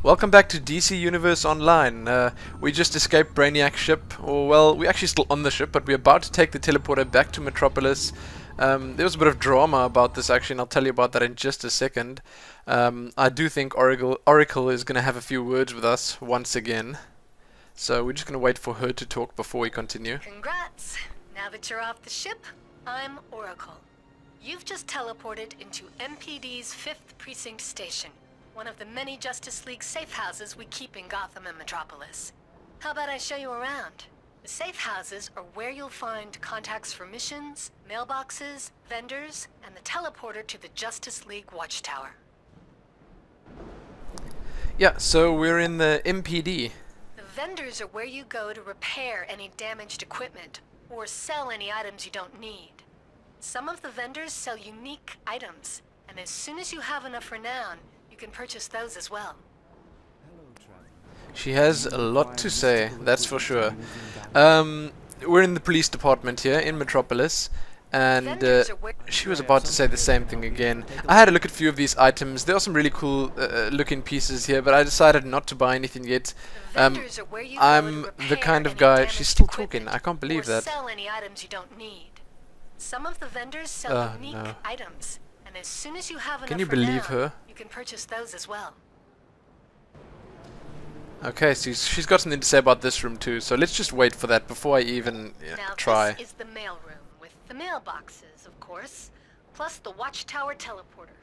Welcome back to DC Universe Online. We just escaped Brainiac's ship, or well, we're actually still on the ship, but we're about to take the teleporter back to Metropolis. There was a bit of drama about this actually, and I'll tell you about that in just a second. I do think Oracle is going to have a few words with us once again. So we're just going to wait for her to talk before we continue. Congrats! Now that you're off the ship, I'm Oracle. You've just teleported into MPD's 5th Precinct Station, one of the many Justice League safe houses we keep in Gotham and Metropolis. How about I show you around? The safe houses are where you'll find contacts for missions, mailboxes, vendors, and the teleporter to the Justice League Watchtower. Yeah, so we're in the MPD. The vendors are where you go to repair any damaged equipment, or sell any items you don't need. Some of the vendors sell unique items, and as soon as you have enough renown, you can purchase those as well. She has a lot to say, that's for sure. We're in the police department here in Metropolis, and she was about to say the same thing again. I had a look at a few of these items. There are some really cool looking pieces here, but I decided not to buy anything yet. I'm the kind of guy... She's still talking, I can't believe that. Sell any items you don't need. Some of the vendors sell unique items, and as soon as you have enough, can you believe her? You can purchase those as well. Okay, so she's got something to say about this room too, so let's just wait for that before I even try. This is the mail room, with the mailboxes, of course, plus the Watchtower teleporter.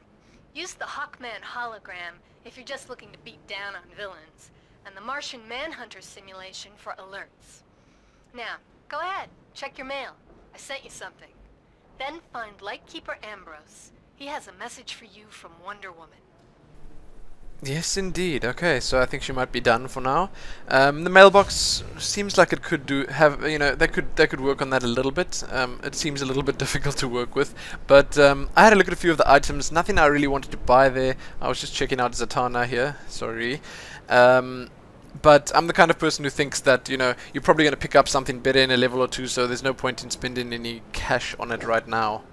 Use the Hawkman hologram if you're just looking to beat down on villains, and the Martian Manhunter simulation for alerts. Now, go ahead, check your mail. I sent you something. Then find Lightkeeper Ambrose. He has a message for you from Wonder Woman. Yes, indeed. Okay, so I think she might be done for now. The mailbox seems like it could they could work on that a little bit. It seems a little bit difficult to work with, but I had a look at a few of the items. Nothing I really wanted to buy there. I was just checking out Zatanna here. Sorry. But I'm the kind of person who thinks that, you're probably going to pick up something better in a level or two, so there's no point in spending any cash on it right now.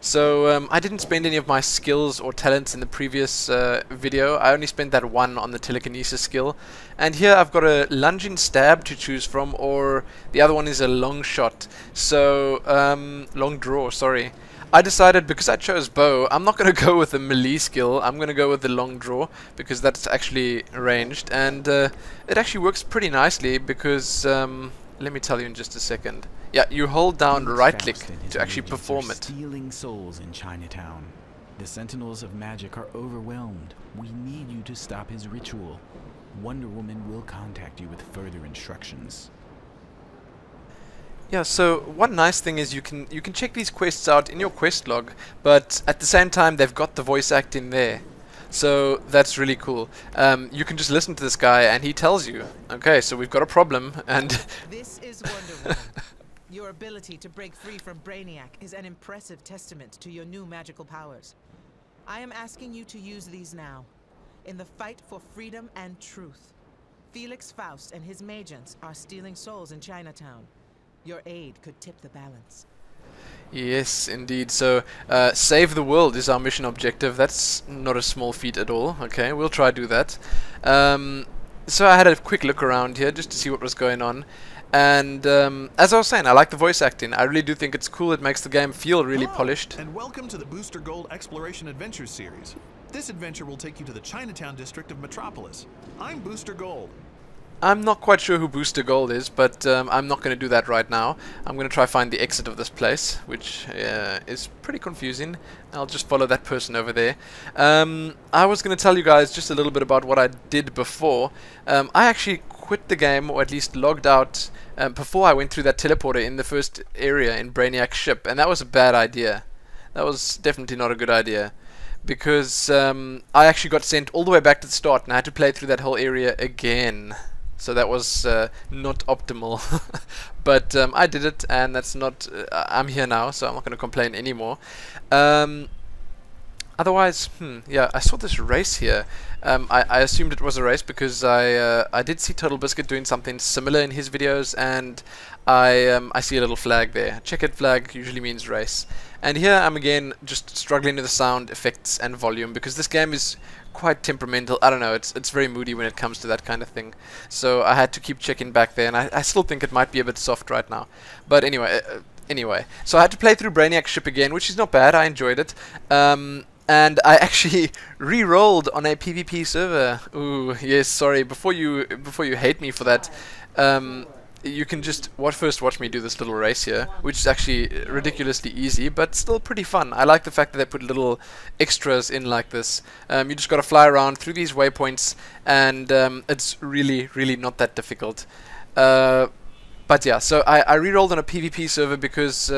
So I didn't spend any of my skills or talents in the previous video. I only spent that one on the telekinesis skill. And here I've got a lunging stab to choose from, or the other one is a long shot. So, long draw, sorry. I decided, because I chose bow, I'm not going to go with the melee skill. I'm going to go with the long draw, because that's actually ranged. And it actually works pretty nicely, because, let me tell you in just a second. Yeah, you hold down right-click to actually perform it. Stealing souls in Chinatown. The Sentinels of Magic are overwhelmed. We need you to stop his ritual. Wonder Woman will contact you with further instructions. Yeah, so one nice thing is you can check these quests out in your quest log, but at the same time they've got the voice acting there. So that's really cool. You can just listen to this guy and he tells you, okay, so we've got a problem, and This is Wonder Woman. Your ability to break free from Brainiac is an impressive testament to your new magical powers. I am asking you to use these now, in the fight for freedom and truth. Felix Faust and his Magians are stealing souls in Chinatown. Your aid could tip the balance. Yes, indeed. So, save the world is our mission objective. That's not a small feat at all. Okay, we'll try to do that. So I had a quick look around here just to see what was going on. And as I was saying, I like the voice acting. I really do think it's cool. It makes the game feel really polished. And welcome to the Booster Gold Exploration Adventures series. This adventure will take you to the Chinatown district of Metropolis. I'm Booster Gold. I'm not quite sure who Booster Gold is, but I'm not going to do that right now. I'm going to try find the exit of this place, which is pretty confusing. I'll just follow that person over there. I was going to tell you guys just a little bit about what I did before. I actually quit the game, or at least logged out, before I went through that teleporter in the first area in Brainiac's ship, and that was a bad idea. That was definitely not a good idea, because I actually got sent all the way back to the start, and I had to play through that whole area again. So that was not optimal, but I did it, and that's not. I'm here now, so I'm not going to complain anymore. I Otherwise, yeah, I saw this race here. I assumed it was a race because I did see TotalBiscuit doing something similar in his videos, and I see a little flag there. Checkered flag usually means race. And here I'm again just struggling with the sound effects and volume because this game is quite temperamental. I don't know, it's very moody when it comes to that kind of thing. So I had to keep checking back there, and I still think it might be a bit soft right now. But anyway, so I had to play through Brainiac's ship again, which is not bad. I enjoyed it. And I actually re-rolled on a PvP server. Ooh, yes, sorry. Before you hate me for that, you can just first watch me do this little race here, which is actually ridiculously easy, but still pretty fun. I like the fact that they put little extras in like this. You just got to fly around through these waypoints, and it's really not that difficult. But yeah, so I re-rolled on a PvP server because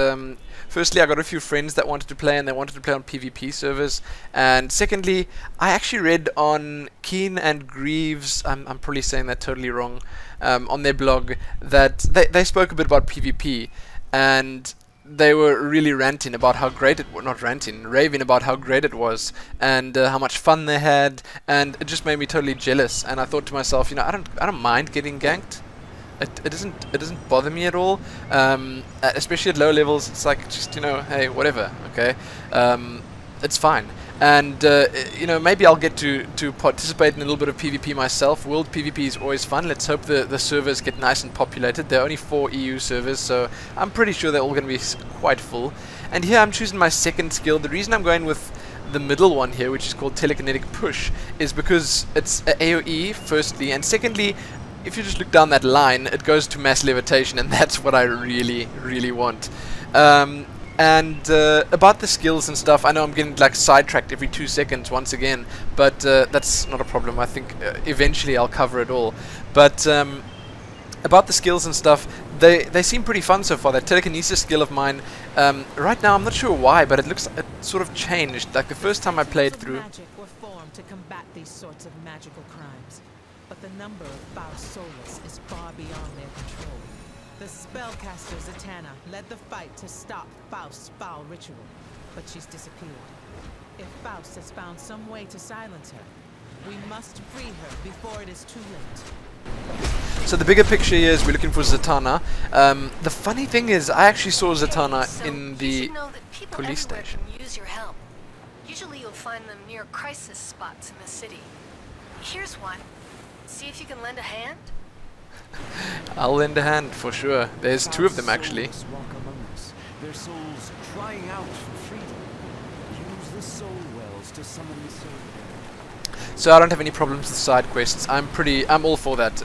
firstly I got a few friends that wanted to play, and they wanted to play on PvP servers, and secondly I actually read on Keen and Greaves, I'm probably saying that totally wrong, on their blog that they spoke a bit about PvP, and they were really ranting about how great it was, not ranting, raving about how great it was, and how much fun they had, and it just made me totally jealous. And I thought to myself, you know, I don't mind getting ganked. It doesn't bother me at all, especially at low levels. It's like, just, you know, hey, whatever, okay, it's fine. And you know, maybe I'll get to participate in a little bit of PvP myself. World PvP is always fun. Let's hope the servers get nice and populated. There are only 4 EU servers, so I'm pretty sure they're all going to be quite full. And here I'm choosing my second skill. The reason I'm going with the middle one here, which is called Telekinetic Push, is because it's a AoE, firstly, and secondly, if you just look down that line, it goes to mass levitation, and that's what I really want. And about the skills and stuff, I know I'm getting like sidetracked every 2 seconds once again, but that's not a problem. I think eventually I'll cover it all. But about the skills and stuff, they seem pretty fun so far. That telekinesis skill of mine, right now I'm not sure why, but it sort of changed. Like the first time I played through. Magic were formed to combat these sorts of magical crimes, but the number of foul soulless is far beyond their control. The spellcaster Zatanna led the fight to stop Faust's foul ritual, but she's disappeared. If Faust has found some way to silence her, we must free her before it is too late. So the bigger picture here is we're looking for Zatanna. The funny thing is, I actually saw Zatanna in the police station. Use your help. Usually you'll find them near crisis spots in the city. Here's one. See if you can lend a hand? I'll lend a hand for sure. There's 2 of them actually. Walk among us, their souls crying out for freedom. Use the soul wells to summon the soul. So I don't have any problems with side quests. I'm all for that.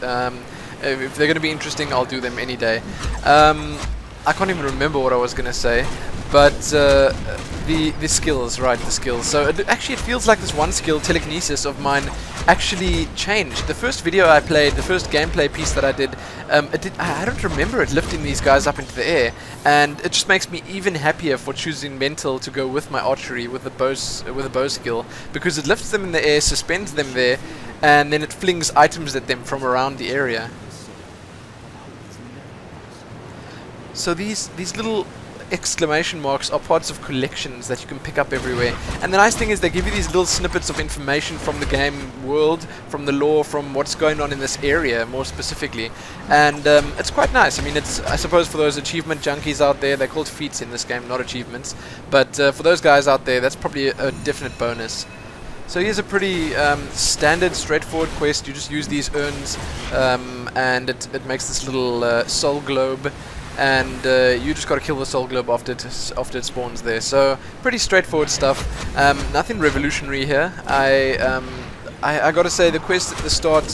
If they're going to be interesting, I'll do them any day. I can't even remember what I was going to say, but the skills, right? The skills. So actually, it feels like this one skill, telekinesis, of mine actually changed. The first video I played, the first gameplay piece that I did, I don't remember it lifting these guys up into the air, and it just makes me even happier for choosing mental to go with my archery with the bow skill, because it lifts them in the air, suspends them there, and then it flings items at them from around the area. So these little exclamation marks are parts of collections that you can pick up everywhere, and the nice thing is they give you these little snippets of information from the game world, from the lore, from what's going on in this area more specifically, and it's quite nice. I mean, it's, I suppose, for those achievement junkies out there, they're called feats in this game, not achievements, but for those guys out there, that's probably a definite bonus. So here's a pretty standard, straightforward quest. You just use these urns, and it makes this little soul globe, and you just got to kill the soul globe after it spawns there. So pretty straightforward stuff. Nothing revolutionary here. I got to say, the quest at the start,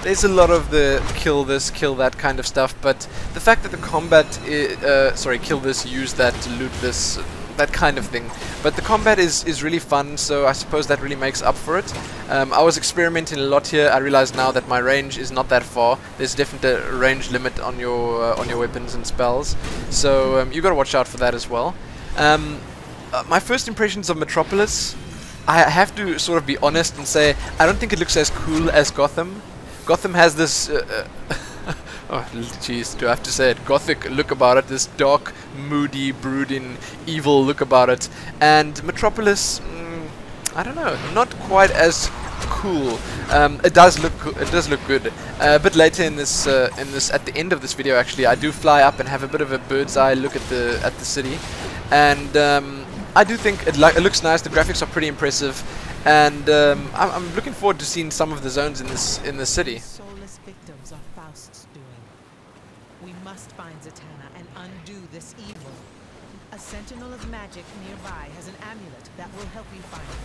there's a lot of the kill this, kill that kind of stuff, but the fact that the combat, kill this, use that, loot this, that kind of thing. But the combat is really fun, so I suppose that really makes up for it. I was experimenting a lot here. I realize now that my range is not that far. There's definitely a range limit on your weapons and spells, so you got to watch out for that as well. My first impressions of Metropolis, I have to sort of be honest and say I don't think it looks as cool as Gotham. Gotham has this oh jeez, do I have to say it? Gothic look about it, this dark, moody, brooding, evil look about it. And Metropolis, I don't know, not quite as cool. It does look good. A bit later in this at the end of this video, actually, I do fly up and have a bit of a bird's eye look at the city, and I do think it looks nice. The graphics are pretty impressive, and I'm looking forward to seeing some of the zones in this city. Soulless victims of Faust's doing. We must find Zatanna and undo this evil. A sentinel of magic nearby has an amulet that will help you find it.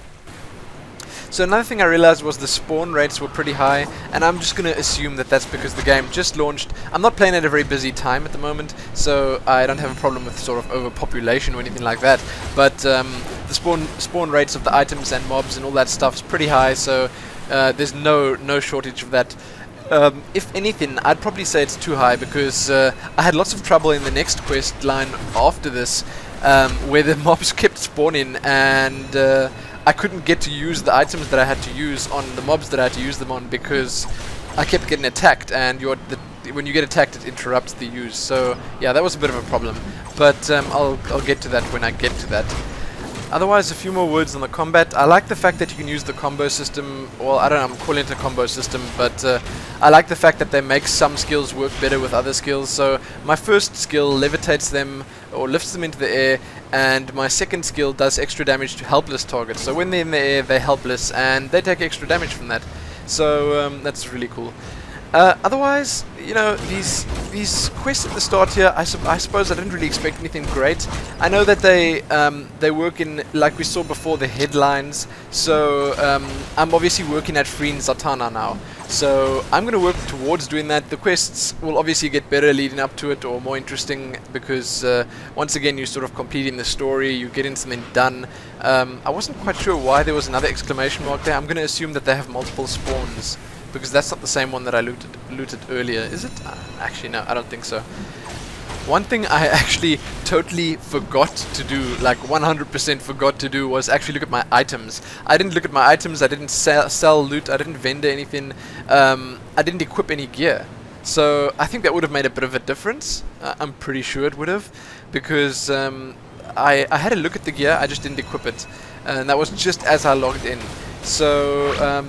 So another thing I realized was the spawn rates were pretty high, and I'm just going to assume that that's because the game just launched. I'm not playing at a very busy time at the moment, so I don't have a problem with sort of overpopulation or anything like that, but the spawn rates of the items and mobs and all that stuff is pretty high, so there's no shortage of that. If anything, I'd probably say it's too high, because I had lots of trouble in the next quest line after this, where the mobs kept spawning, and I couldn't get to use the items that I had to use on the mobs that I had to use them on, because I kept getting attacked, and when you get attacked, it interrupts the use. So yeah, that was a bit of a problem, but I'll get to that when I get to that. Otherwise, a few more words on the combat. I like the fact that you can use the combo system. Well, I don't know, I'm calling it a combo system, but I like the fact that they make some skills work better with other skills. So my first skill levitates them or lifts them into the air, and my second skill does extra damage to helpless targets. So when they're in the air, they're helpless, and they take extra damage from that. So that's really cool. Otherwise, you know, these quests at the start here, I suppose I didn't really expect anything great. I know that they work in, like we saw before, the headlines. So I'm obviously working at freeing Zatanna now. So I'm going to work towards doing that. The quests will obviously get better leading up to it, or more interesting, because once again you're sort of completing the story, you're getting something done. I wasn't quite sure why there was another exclamation mark there. I'm going to assume that they have multiple spawns, because that's not the same one that I looted earlier, is it? Actually, no, I don't think so. One thing I actually totally forgot to do, like 100% forgot to do, was actually look at my items. I didn't look at my items, I didn't sell loot, I didn't vendor anything, I didn't equip any gear. So I think that would have made a bit of a difference. I'm pretty sure it would have, because I had a look at the gear, I just didn't equip it. And that was just as I logged in. So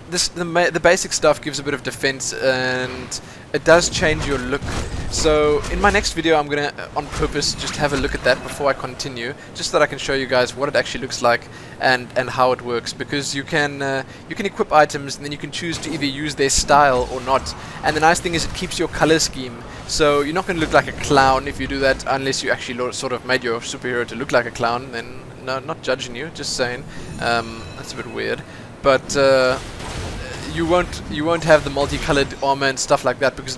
the basic stuff gives a bit of defense, and it does change your look. So in my next video, I'm gonna on purpose just have a look at that before I continue, just so that I can show you guys what it actually looks like and how it works. Because you can equip items, and then you can choose to either use their style or not. And the nice thing is it keeps your color scheme, so you're not going to look like a clown if you do that, unless you actually sort of made your superhero to look like a clown. Then no, not judging you, just saying. That's a bit weird, but you won't have the multicolored armor and stuff like that, because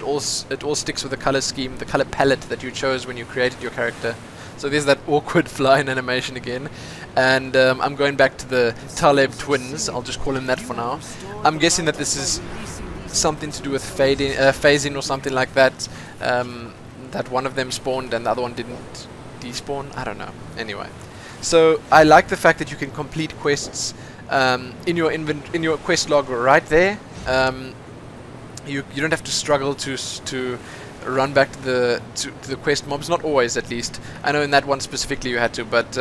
it all sticks with the color scheme, the color palette that you chose when you created your character. So there's that awkward flying animation again, and I'm going back to the Taleb twins. I'll just call them that for now. I'm guessing that this is something to do with phasing or something like that. That one of them spawned and the other one didn't despawn. I don't know. Anyway, so I like the fact that you can complete quests in your quest log right there. You don't have to struggle to run back to the quest mobs. Not always, at least. I know in that one specifically you had to, but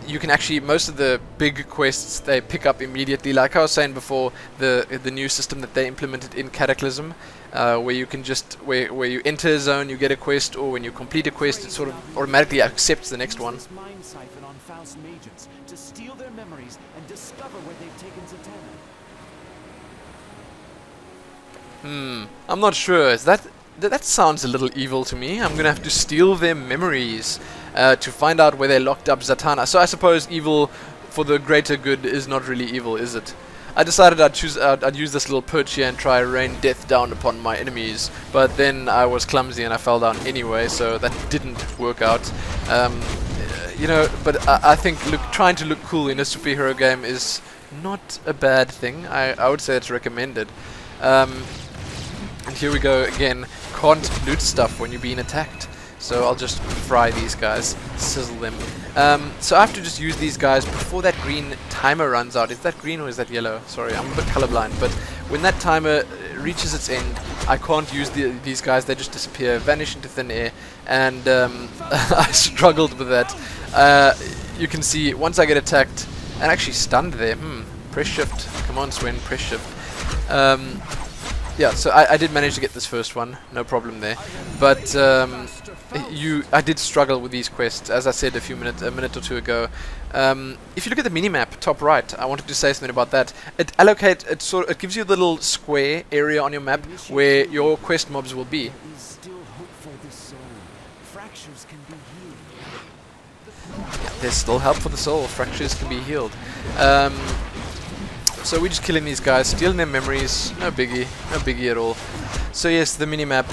you can actually, most of the big quests they pick up immediately. Like I was saying before, the new system that they implemented in Cataclysm, where you can just where you enter a zone, you get a quest, or when you complete a quest, it sort of automatically accepts the next one. To steal their memories and discover where they've taken Zatanna. I'm not sure. Is that sounds a little evil to me. I'm gonna have to steal their memories to find out where they locked up Zatanna. So I suppose evil for the greater good is not really evil, is it? I decided I'd use this little perch here and try rain death down upon my enemies, but then I was clumsy and I fell down anyway, so that didn't work out. You know, but I think trying to look cool in a superhero game is not a bad thing. I would say it's recommended. And here we go again. Can't loot stuff when you're being attacked. So I'll just fry these guys, sizzle them. So I have to just use these guys before that green timer runs out. Is that green or is that yellow? Sorry, I'm a bit colorblind. But when that timer reaches its end, I can't use these guys. They just disappear, vanish into thin air, and I struggled with that. You can see once I get attacked And actually stunned there. Press shift. Come on, Swen, press shift. Yeah, so I did manage to get this first one, no problem there. But I did struggle with these quests, as I said a minute or two ago. If you look at the minimap, top right, I wanted to say something about that. It gives you a little square area on your map where your quest mobs will be. Yeah, there's still help for the soul. Fractures can be healed. So we're just killing these guys, stealing their memories, no biggie at all. So yes, the minimap,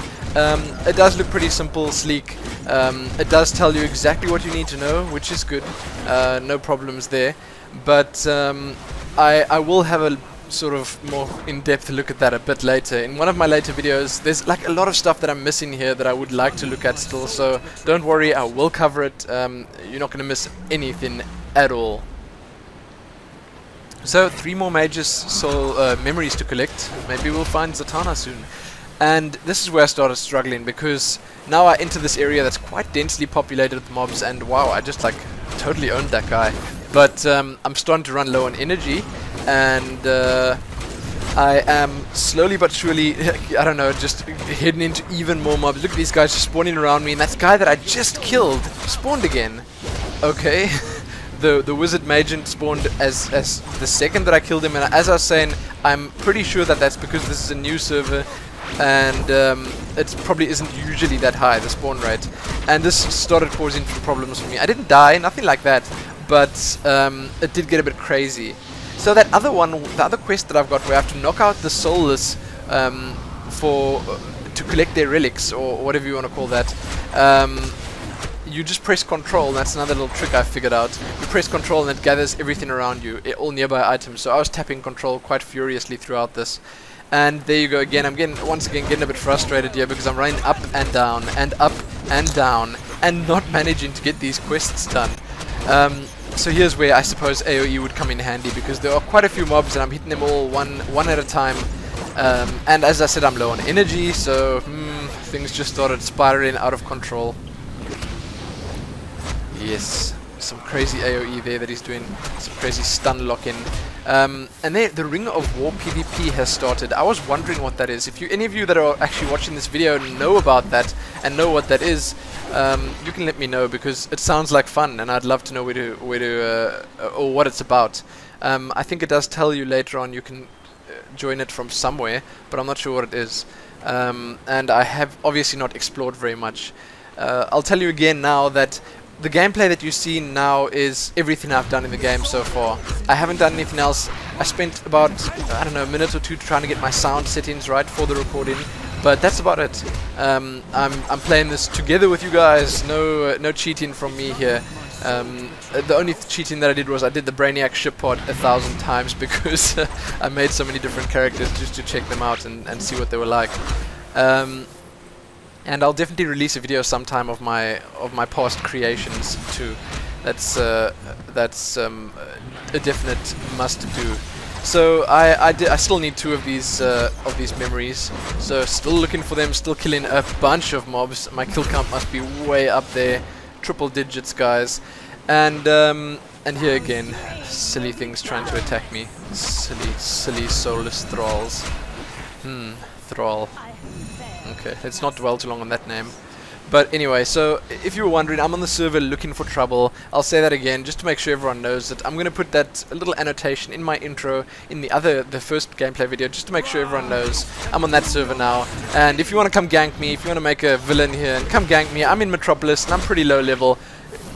it does look pretty simple, sleek. It does tell you exactly what you need to know, which is good, no problems there. But I will have a sort of more in-depth look at that a bit later. In one of my later videos, there's like a lot of stuff that I'm missing here that I would like to look at still, so don't worry, I will cover it. You're not going to miss anything at all. So 3 more major soul memories to collect. Maybe we'll find Zatanna soon. And this is where I started struggling, because now I enter this area that's quite densely populated with mobs, and wow, I just like totally owned that guy. But I'm starting to run low on energy, and I am slowly but surely, I don't know, just heading into even more mobs. Look at these guys just spawning around me, and that guy that I just killed spawned again. Okay. The wizard magent spawned as the second that I killed him, and as I was saying, I'm pretty sure that that's because this is a new server, and it probably isn't usually that high, the spawn rate, and this started causing problems for me. I didn't die, nothing like that, but it did get a bit crazy. So that other one, the other quest that I've got where I have to knock out the soulless to collect their relics, or whatever you want to call that, you just press control. That's another little trick I figured out. You press control and it gathers everything around you, all nearby items. So I was tapping control quite furiously throughout this. And there you go again. I'm once again getting a bit frustrated here because I'm running up and down and up and down and not managing to get these quests done. So here's where I suppose AoE would come in handy, because there are quite a few mobs and I'm hitting them all one at a time. And as I said, I'm low on energy, so things just started spiraling out of control. Yes, some crazy AoE there that he's doing, some crazy stun lock-in. And there, the Ring of War PvP has started. I was wondering what that is. If any of you that are actually watching this video know about that and know what that is, you can let me know, because it sounds like fun and I'd love to know or what it's about. I think it does tell you later on you can join it from somewhere, but I'm not sure what it is. And I have obviously not explored very much. I'll tell you again now that the gameplay that you see now is everything I've done in the game so far. I haven't done anything else. I spent about, I don't know, a minute or two trying to get my sound settings right for the recording, but that's about it. I'm playing this together with you guys. No cheating from me here. The only cheating that I did was I did the Brainiac ship pod 1,000 times because I made so many different characters just to check them out and see what they were like. And I'll definitely release a video sometime of my past creations too. That's a definite must do. So I still need 2 of these memories. So still looking for them, still killing a bunch of mobs. My kill count must be way up there, triple digits, guys. And here again, silly things trying to attack me. Silly soulless thralls. Thrall. Okay, let's not dwell too long on that name. But anyway, so if you were wondering, I'm on the server looking for trouble. I'll say that again, just to make sure everyone knows that. I'm going to put that little annotation in my intro in the first gameplay video, just to make sure everyone knows I'm on that server now. And if you want to come gank me, if you want to make a villain here and come gank me, I'm in Metropolis and I'm pretty low level.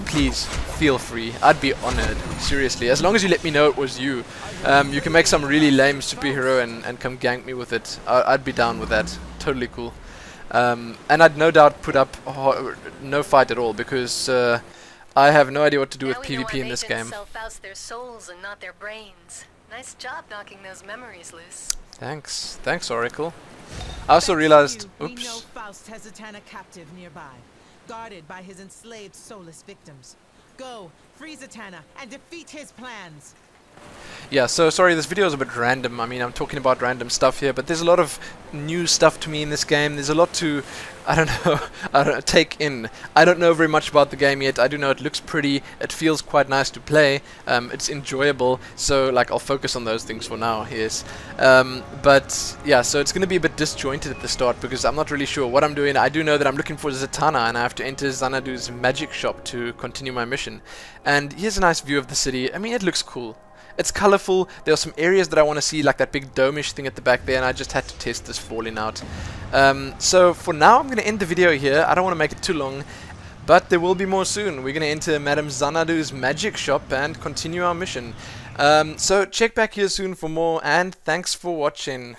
Please, feel free. I'd be honored. Seriously, as long as you let me know it was you. You can make some really lame superhero and come gank me with it. I'd be down with that. Totally cool. And I'd no doubt put up no fight at all, because I have no idea what to do with PvP in this game. Self-oust their souls and not their brains. Nice job knocking those memories loose. Thanks, Oracle. I also realized. We know Oops. Faust has Zatanna captive nearby, guarded by his enslaved soulless victims. Go, free Zatanna, and defeat his plans. Yeah, so sorry, this video is a bit random. I mean, I'm talking about random stuff here, but there's a lot of new stuff to me in this game. There's a lot to, I don't know, take in. I don't know very much about the game yet. I do know it looks pretty, it feels quite nice to play, it's enjoyable, so like I'll focus on those things for now, yes. But yeah, so it's going to be a bit disjointed at the start because I'm not really sure what I'm doing. I do know that I'm looking for Zatanna and I have to enter Xanadu's magic shop to continue my mission. And here's a nice view of the city. I mean, it looks cool. It's colorful. There are some areas that I want to see, like that big dome-ish thing at the back there, and I just had to test this falling out. So for now, I'm going to end the video here. I don't want to make it too long, but there will be more soon. We're going to enter Madame Xanadu's magic shop and continue our mission. So check back here soon for more, and thanks for watching.